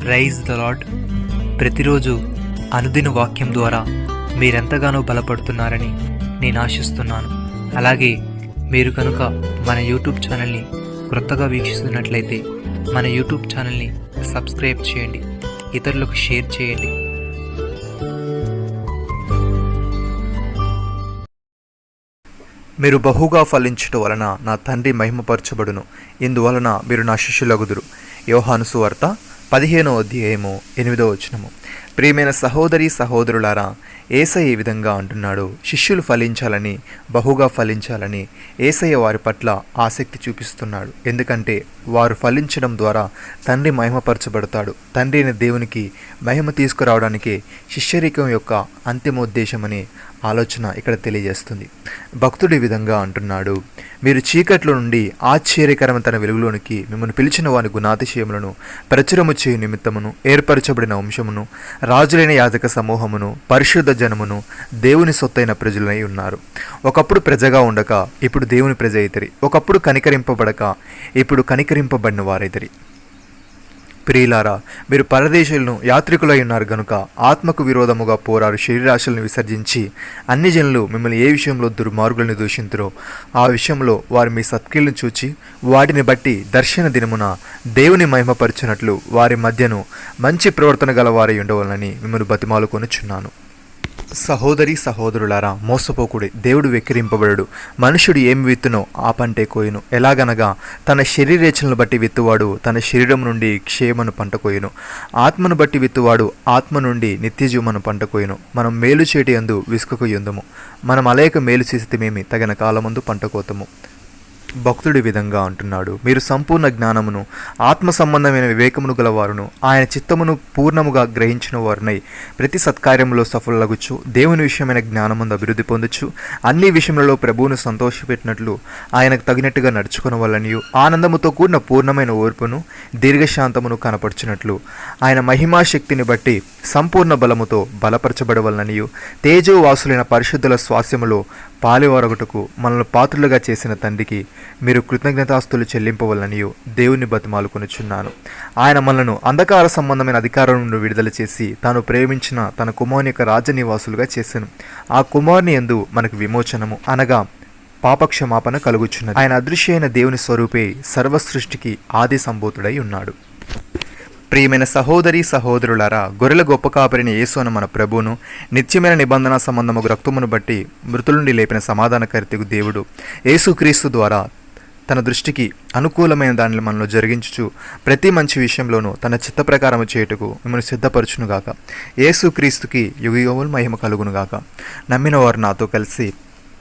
Praise the lord. ప్రతిరోజు అనుదిన వాక్యం ద్వారా మీరెంతగానో బలపడుతున్నారని నేను ఆశిస్తున్నాను. అలాగే మీరు కనుక మన యూట్యూబ్ ఛానల్ని క్రొత్తగా వీక్షిస్తున్నట్లయితే మన యూట్యూబ్ ఛానల్ని సబ్స్క్రైబ్ చేయండి, ఇతరులకు షేర్ చేయండి. మీరు బహుగా ఫలించుట వలన నా తండ్రి మహిమపరచబడును, ఇందువలన మీరు నా శిష్యులగుదురు. యోహాను సువార్త 15వ అధ్యాయము 8వ వచనము. ప్రియమైన సహోదరి సహోదరులారా, యేసయ్య ఈ విధంగా అంటున్నాడు, శిష్యులు ఫలించాలని, బహుగా ఫలించాలని యేసయ్య వారి పట్ల ఆసక్తి చూపిస్తున్నాడు. ఎందుకంటే వారు ఫలించడం ద్వారా తండ్రి మహిమపరచబడతాడు. తండ్రి అయిన దేవునికి మహిమ తీసుకురావడానికే శిష్యరికం యొక్క అంతిమోద్దేశమని ఆలోచన ఇక్కడ తెలియజేస్తుంది. భక్తుడు ఈ విధంగా అంటున్నాడు, మీరు చీకట్లో నుండి ఆశ్చర్యకరమైన తన వెలుగులోనికి మిమ్మల్ని పిలిచిన వారి గుణాతిశయములను ప్రచురము చేయు నిమిత్తమును ఏర్పరచబడిన వంశమును, రాజులైన యాజక సమూహమును, పరిశుద్ధ జనమును, దేవుని సొత్తైన ప్రజలై ఉన్నారు. ఒకప్పుడు ప్రజగా ఉండక ఇప్పుడు దేవుని ప్రజ అయితరి, ఒకప్పుడు కనికరింపబడక ఇప్పుడు కనికరింపబడిన వారైతరి. ప్రియులారా, మీరు పరదేశులను యాత్రికులై ఉన్నారు గనుక ఆత్మకు విరోధముగా పోరాడు శరీరాశలను విసర్జించి అన్ని జనులు మిమ్మల్ని ఏ విషయంలో దుర్మార్గులను దూషింతురో ఆ విషయంలో వారు మీ సత్క్రియలను చూచి వాటిని బట్టి దర్శన దినమున దేవుని మహిమపరచునట్లు వారి మధ్యను మంచి ప్రవర్తన గలవారై ఉండవాలని మిమ్మల్ని బతిమాలుకొనుచున్నాను. సహోదరి సహోదరులారా, మోసపోకుడి, దేవుడు వెక్కిరింపబడడు. మనుషుడు ఏమి విత్తునో ఆ పంటే కోయును. ఎలాగనగా తన శరీరేచ్ఛలను బట్టి విత్తువాడు తన శరీరం నుండి క్షేమను పంట కోయును, ఆత్మను బట్టి విత్తువాడు ఆత్మ నుండి నిత్యజీవమును పంట కోయును. మనం మేలు చేటి యందు విసుకకు యుందుము, మనం అలేక మేలు చేసితేమేమి తగిన కాలమందు పంట కోతము. భక్తుడి విధంగా అంటున్నాడు, మీరు సంపూర్ణ జ్ఞానమును ఆత్మ సంబంధమైన వివేకమును గలవారును ఆయన చిత్తమును పూర్ణముగా గ్రహించిన వారునై ప్రతి సత్కార్యంలో సఫలగుచ్చు దేవుని విషయమైన జ్ఞానముందు అభివృద్ధి పొందొచ్చు. అన్ని విషయములలో ప్రభువును సంతోషపెట్టినట్లు ఆయనకు తగినట్టుగా నడుచుకున్న వల్లనియు ఆనందముతో కూడిన పూర్ణమైన ఓర్పును దీర్ఘశాంతమును కనపరచినట్లు ఆయన మహిమాశక్తిని బట్టి సంపూర్ణ బలముతో బలపరచబడవలననియు తేజోవాసులైన పరిశుద్ధుల స్వాస్యములో పాలివారొకటకు మనల్ని పాత్రులుగా చేసిన తండ్రికి మీరు కృతజ్ఞతాస్తులు చెల్లింపవలననియు దేవుని బతిమాలుకొనుచున్నాను. ఆయన మనలను అంధకార సంబంధమైన అధికారం నుండి విడుదల చేసి తాను ప్రేమించిన తన కుమారుని యొక్క రాజనివాసులుగా చేశాను. ఆ కుమారుని యందు మనకు విమోచనము అనగా పాపక్షమాపణ కలుగుచున్నది. ఆయన అదృశ్య అయిన దేవుని స్వరూపే సర్వసృష్టికి ఆది సంభూతుడై ఉన్నాడు. ప్రియమైన సహోదరి సహోదరులారా, గొర్రెల గొప్ప కాపరిని యేసు అను మన ప్రభువును నిత్యమైన నిబంధన సంబంధముగు రక్తమును బట్టి మృతుల నుండి లేపిన సమాధానకర్తకు దేవుడు యేసుక్రీస్తు ద్వారా తన దృష్టికి అనుకూలమైన దానిని మనలో జరిగించుచు ప్రతి మంచి విషయంలోనూ తన చిత్త ప్రకారము చేయుటకు మిమ్మల్ని సిద్ధపరచునుగాక. యేసుక్రీస్తుకి యుగయుగములు మహిమ కలుగునుగాక. నమ్మిన వారు నాతో కలిసి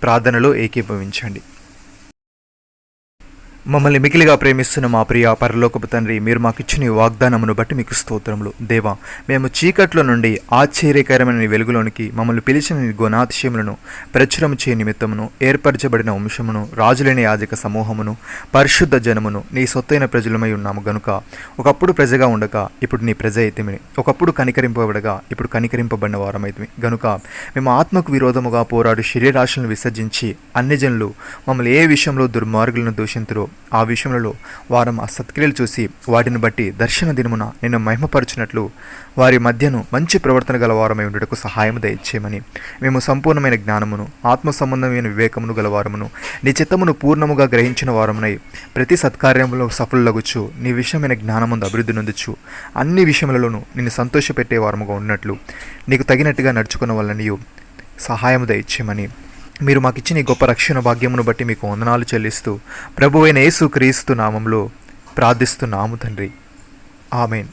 ప్రార్థనలో ఏకీభవించండి. మమ్మల్ని మికిలిగా ప్రేమిస్తున్న మా ప్రియ పరలోకపు తండ్రి, మీరు మాకిచ్చిన ఈ వాగ్దానమును బట్టి మీకు స్తోత్రములు. దేవా, మేము చీకట్లో నుండి ఆశ్చర్యకరమైన వెలుగులోనికి మమ్మల్ని పిలిచిన గుణాతిశయములను ప్రచురము చేయ నిమిత్తమును ఏర్పరచబడిన వంశమును, రాజులైన యాజక సమూహమును, పరిశుద్ధ జనమును, నీ సొత్తైన ప్రజలమై ఉన్నాము గనుక ఒకప్పుడు ప్రజగా ఉండక ఇప్పుడు నీ ప్రజ అయితేమి, ఒకప్పుడు కనికరింపబడగా ఇప్పుడు కనికరింపబడిన వారమైతే గనుక మేము ఆత్మకు విరోధముగా పోరాడు శరీరాశలను విసర్జించి అన్ని జనులు మమ్మల్ని ఏ విషయంలో దుర్మార్గులను దూషింతురో ఆ విషయంలో వారు ఆ సత్క్రియలు చూసి వాటిని బట్టి దర్శన దినమున నిన్ను మహిమపరచినట్లు వారి మధ్యను మంచి ప్రవర్తన గలవారమై ఉండటకు సహాయం దయచేయమని, మేము సంపూర్ణమైన జ్ఞానమును ఆత్మ సంబంధమైన వివేకమును గలవారమును నీ చిత్తమును పూర్ణముగా గ్రహించిన వారమునై ప్రతి సత్కార్యంలో సఫలగుచ్చు నీ విషయమైన జ్ఞానముందు అభివృద్ధి నొందొచ్చు అన్ని విషయములలోనూ నిన్ను సంతోషపెట్టే వారముగా ఉన్నట్లు నీకు తగినట్టుగా నడుచుకున్న వల్లనియు సహాయం దయచేయమని, మీరు మాకిచ్చిన ఈ గొప్ప రక్షణ భాగ్యమును బట్టి మీకు వందనాలు చెల్లిస్తూ ప్రభువైన యేసుక్రీస్తు నామంలో ప్రార్థిస్తున్నాము తండ్రి. ఆమేన్.